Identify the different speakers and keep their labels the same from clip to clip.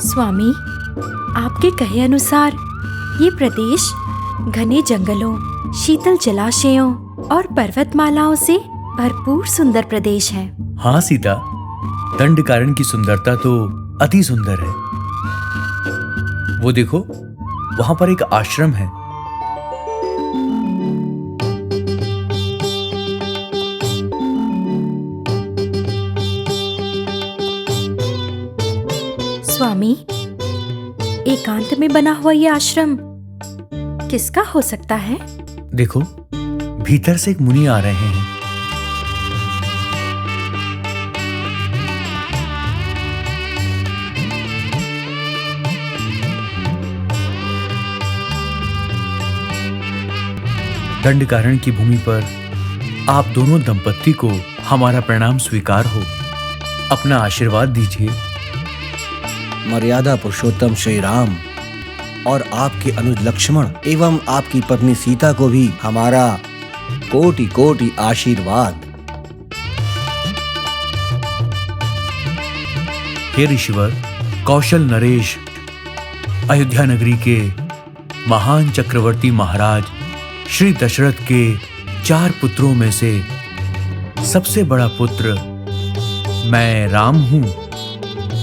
Speaker 1: स्वामी, आपके कहे अनुसार ये प्रदेश घने जंगलों, शीतल जलाशयों और पर्वतमालाओं से भरपूर सुंदर प्रदेश है।
Speaker 2: हाँ सीता, दंडकारण्य की सुंदरता तो अति सुंदर है। वो देखो, वहां पर एक आश्रम है।
Speaker 1: स्वामी, एकांत में बना हुआ ये आश्रम किसका हो सकता है?
Speaker 2: देखो, भीतर से एक मुनि आ रहे हैं। दंडकारण्य की भूमि पर आप दोनों दंपत्ति को हमारा प्रणाम स्वीकार हो। अपना आशीर्वाद दीजिए।
Speaker 3: मर्यादा पुरुषोत्तम श्री राम और आपके अनुज लक्ष्मण एवं आपकी पत्नी सीता को भी हमारा कोटि कोटि आशीर्वाद।
Speaker 2: हे ऋषिवर, कौशल नरेश, अयोध्या नगरी के महान चक्रवर्ती महाराज श्री दशरथ के 4 पुत्रों में से सबसे बड़ा पुत्र मैं राम हूं।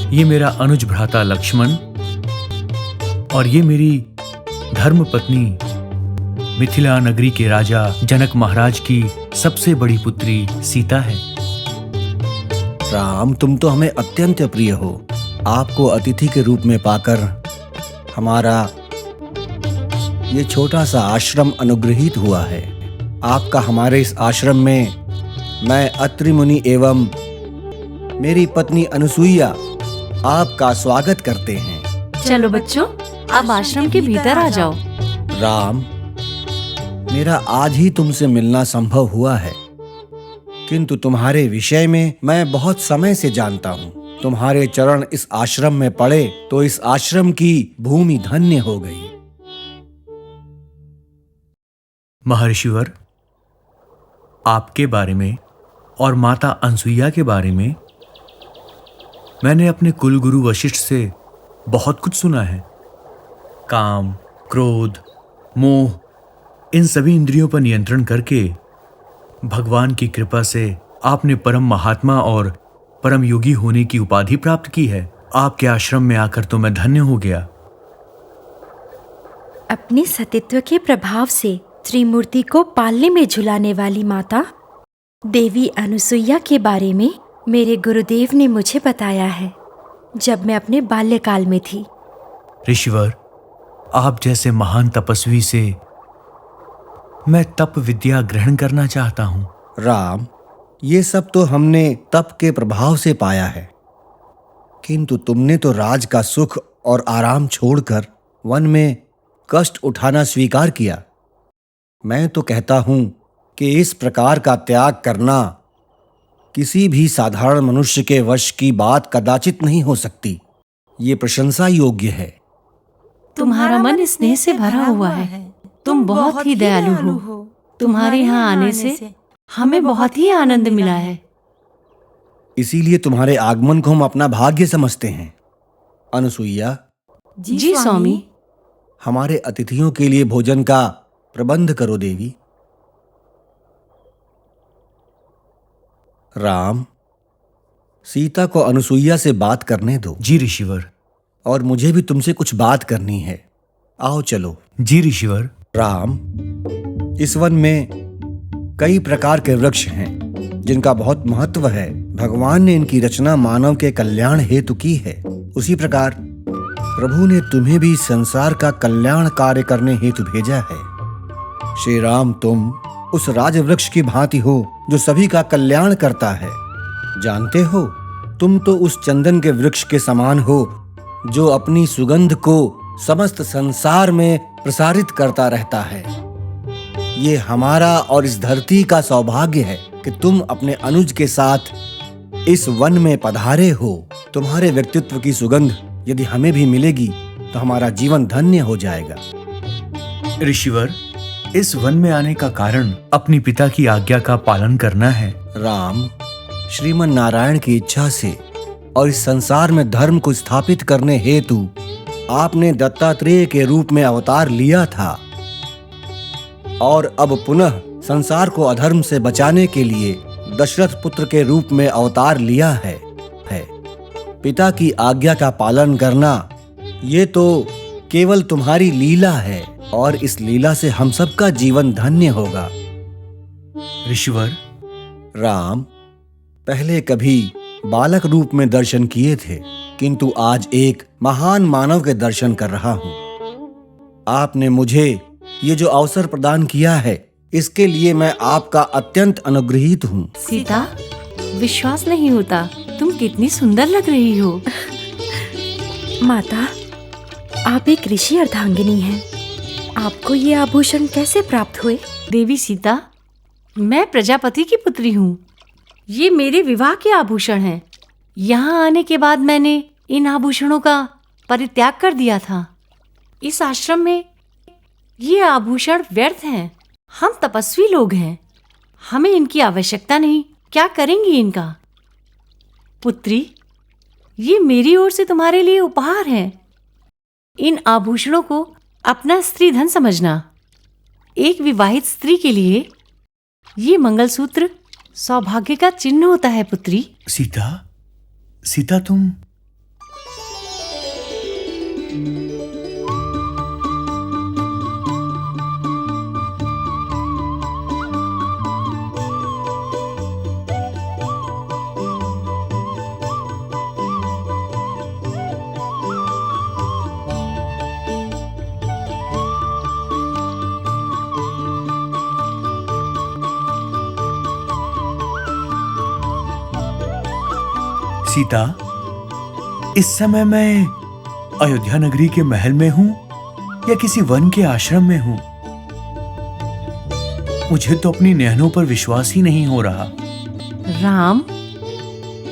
Speaker 2: ये मेरा अनुज भ्राता लक्ष्मण और ये मेरी धर्म पत्नी मिथिला नगरी के राजा जनक महाराज की सबसे बड़ी पुत्री सीता है।
Speaker 3: राम, तुम तो हमें अत्यंत प्रिय हो। आपको अतिथि के रूप में पाकर हमारा ये छोटा सा आश्रम अनुग्रहित हुआ है। आपका हमारे इस आश्रम में मैं अत्रि मुनि एवं मेरी पत्नी अनुसुईया आपका स्वागत करते हैं।
Speaker 4: चलो बच्चों, अब आश्रम के भीतर आ जाओ।
Speaker 3: राम, मेरा आज ही तुमसे मिलना संभव हुआ है, किंतु तुम्हारे विषय में मैं बहुत समय से जानता हूँ। तुम्हारे चरण इस आश्रम में पड़े तो इस आश्रम की भूमि धन्य हो गई।
Speaker 2: महर्षिवर, आपके बारे में और माता अनसुईया के बारे में मैंने अपने कुलगुरु वशिष्ठ से बहुत कुछ सुना है। काम, क्रोध, मोह, इन सभी इंद्रियों पर नियंत्रण करके भगवान की कृपा से आपने परम महात्मा और परम योगी होने की उपाधि प्राप्त की है। आपके आश्रम में आकर तो मैं धन्य हो गया।
Speaker 1: अपने सतीत्व के प्रभाव से त्रिमूर्ति को पालने में झुलाने वाली माता देवी अनुसुईया के बारे में मेरे गुरुदेव ने मुझे बताया है, जब मैं अपने बाल्यकाल में थी।
Speaker 2: ऋषिवर, आप जैसे महान तपस्वी से मैं तप विद्या ग्रहण करना चाहता हूँ।
Speaker 3: राम, ये सब तो हमने तप के प्रभाव से पाया है, किंतु तुमने तो राज का सुख और आराम छोड़कर वन में कष्ट उठाना स्वीकार किया। मैं तो कहता हूं कि इस प्रकार का त्याग करना किसी भी साधारण मनुष्य के वश की बात कदाचित नहीं हो सकती। ये प्रशंसा योग्य है।
Speaker 4: तुम्हारा मन स्नेह से भरा हुआ है। तुम बहुत ही दयालु हो। तुम्हारे यहाँ आने से हमें बहुत ही आनंद मिला है।
Speaker 3: इसीलिए तुम्हारे आगमन को हम अपना भाग्य समझते हैं। अनुसुईया।
Speaker 4: जी स्वामी।
Speaker 3: हमारे अतिथियों के लिए भोजन का प्रबंध करो देवी। राम, सीता को अनुसुईया से बात करने दो।
Speaker 2: जी ऋषिवर।
Speaker 3: और मुझे भी तुमसे कुछ बात करनी है। आओ चलो।
Speaker 2: जी ऋषिवर।
Speaker 3: राम, इस वन में कई प्रकार के वृक्ष हैं जिनका बहुत महत्व है। भगवान ने इनकी रचना मानव के कल्याण हेतु की है। उसी प्रकार प्रभु ने तुम्हें भी संसार का कल्याण कार्य करने हेतु भेजा है। श्री राम, तुम उस राजवृक्ष की भांति हो जो सभी का कल्याण करता है। जानते हो, तुम तो उस चंदन के वृक्ष के समान हो जो अपनी सुगंध को समस्त संसार में प्रसारित करता रहता है। ये हमारा और इस धरती का सौभाग्य है कि तुम अपने अनुज के साथ इस वन में पधारे हो। तुम्हारे व्यक्तित्व की सुगंध यदि हमें भी मिलेगी तो हमारा जीवन धन्य हो जाएगा।
Speaker 2: ऋषिवर, इस वन में आने का कारण अपनी पिता की आज्ञा का पालन करना है।
Speaker 3: राम, श्रीमन नारायण की इच्छा से और इस संसार में धर्म को स्थापित करने हेतु आपने दत्तात्रेय के रूप में अवतार लिया था और अब पुनः संसार को अधर्म से बचाने के लिए दशरथ पुत्र के रूप में अवतार लिया है। पिता की आज्ञा का पालन करना ये तो केवल तुम्हारी लीला है और इस लीला से हम सबका जीवन धन्य होगा।
Speaker 2: ऋषिवर,
Speaker 3: राम पहले कभी बालक रूप में दर्शन किए थे, किंतु आज एक महान मानव के दर्शन कर रहा हूं। आपने मुझे ये जो अवसर प्रदान किया है, इसके लिए मैं आपका अत्यंत अनुग्रहित हूँ।
Speaker 4: सीता, विश्वास नहीं होता, तुम कितनी सुंदर लग रही हो।
Speaker 1: माता, आप एक ऋषि अर्धांगिनी हैं। आपको ये आभूषण कैसे प्राप्त हुए?
Speaker 4: देवी सीता, मैं प्रजापति की पुत्री हूँ। ये मेरे विवाह के आभूषण हैं। यहाँ आने के बाद मैंने इन आभूषणों का परित्याग कर दिया था। इस आश्रम में ये आभूषण व्यर्थ हैं। हम तपस्वी लोग हैं, हमें इनकी आवश्यकता नहीं। क्या करेंगी इनका? पुत्री, ये मेरी ओर से तुम्हारे लिए उपहार हैं। इन आभूषणों को अपना स्त्री धन समझना। एक विवाहित स्त्री के लिए ये मंगलसूत्र सौभाग्य का चिन्ह होता है। पुत्री
Speaker 2: सीता तुम सीता, इस समय मैं अयोध्या नगरी के महल में हूं या किसी वन के आश्रम में हूं? मुझे तो अपनी नैनों पर विश्वास ही नहीं हो रहा।
Speaker 4: राम,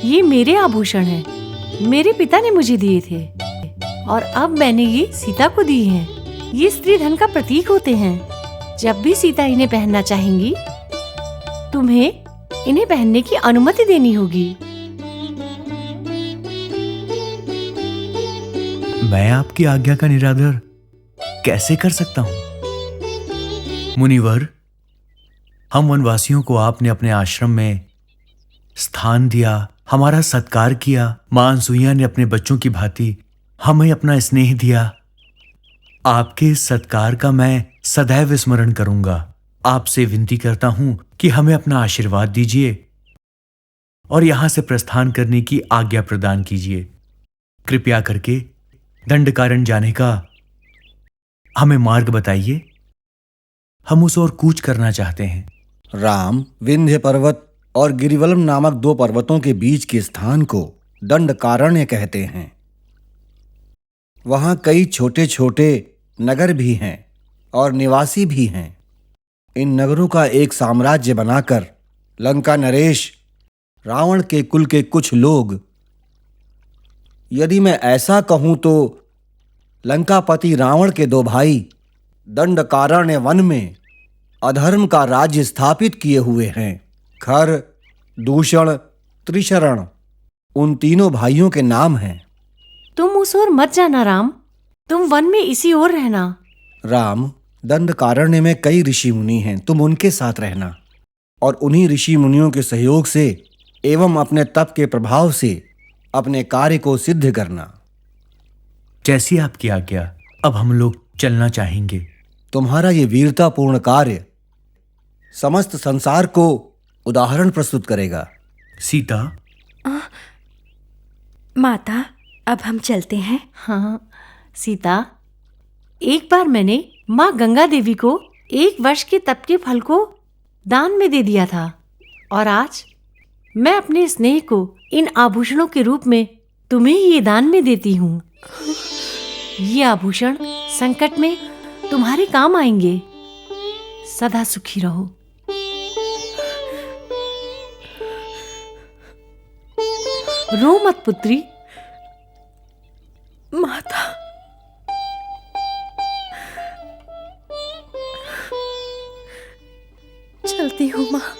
Speaker 4: ये मेरे आभूषण हैं। मेरे पिता ने मुझे दिए थे और अब मैंने ये सीता को दी हैं। ये स्त्री धन का प्रतीक होते हैं। जब भी सीता इन्हें पहनना चाहेंगी, तुम्हें इन्हें पहनने की अनुमति देनी होगी।
Speaker 2: मैं आपकी आज्ञा का निरादर कैसे कर सकता हूं? मुनिवर, हम वनवासियों को आपने अपने आश्रम में स्थान दिया, हमारा सत्कार किया। मां अनसुईया ने अपने बच्चों की भांति हमें अपना स्नेह दिया। आपके इस सत्कार का मैं सदैव स्मरण करूंगा। आपसे विनती करता हूं कि हमें अपना आशीर्वाद दीजिए और यहां से प्रस्थान करने की आज्ञा प्रदान कीजिए। कृपया करके दंडकारण्य जाने का हमें मार्ग बताइए। हम उस ओर कूच करना चाहते हैं।
Speaker 3: राम विंध्य पर्वत और गिरिवलम नामक दो पर्वतों के बीच के स्थान को दंडकारण्य कहते हैं। वहां कई छोटे छोटे नगर भी हैं और निवासी भी हैं। इन नगरों का एक साम्राज्य बनाकर लंका नरेश रावण के कुल के कुछ लोग, यदि मैं ऐसा कहूं तो लंकापति रावण के दो भाई दंडकारण्य वन में अधर्म का राज्य स्थापित किए हुए हैं। खर, दूषण, त्रिशरण उन तीनों भाइयों के नाम हैं।
Speaker 4: तुम उस ओर मत जाना राम, तुम वन में इसी ओर रहना।
Speaker 3: राम, दंडकारण्य में कई ऋषि मुनि हैं, तुम उनके साथ रहना और उन्हीं ऋषि मुनियों के सहयोग से एवं अपने तप के प्रभाव से अपने कार्य को सिद्ध करना।
Speaker 2: जैसी आपकी आज्ञा। अब हम लोग चलना चाहेंगे।
Speaker 3: तुम्हारा ये वीरतापूर्ण कार्य समस्त संसार को उदाहरण प्रस्तुत करेगा।
Speaker 2: सीता,
Speaker 1: माता, अब हम चलते हैं।
Speaker 4: हाँ सीता, एक बार मैंने माँ गंगा देवी को 1 वर्ष के तप के फल को दान में दे दिया था और आज मैं अपने स्नेह को इन आभूषणों के रूप में तुम्हें ये दान में देती हूँ। ये आभूषण संकट में तुम्हारे काम आएंगे। सदा सुखी रहो। रो मत पुत्री।
Speaker 1: माता, चलती हूँ माँ।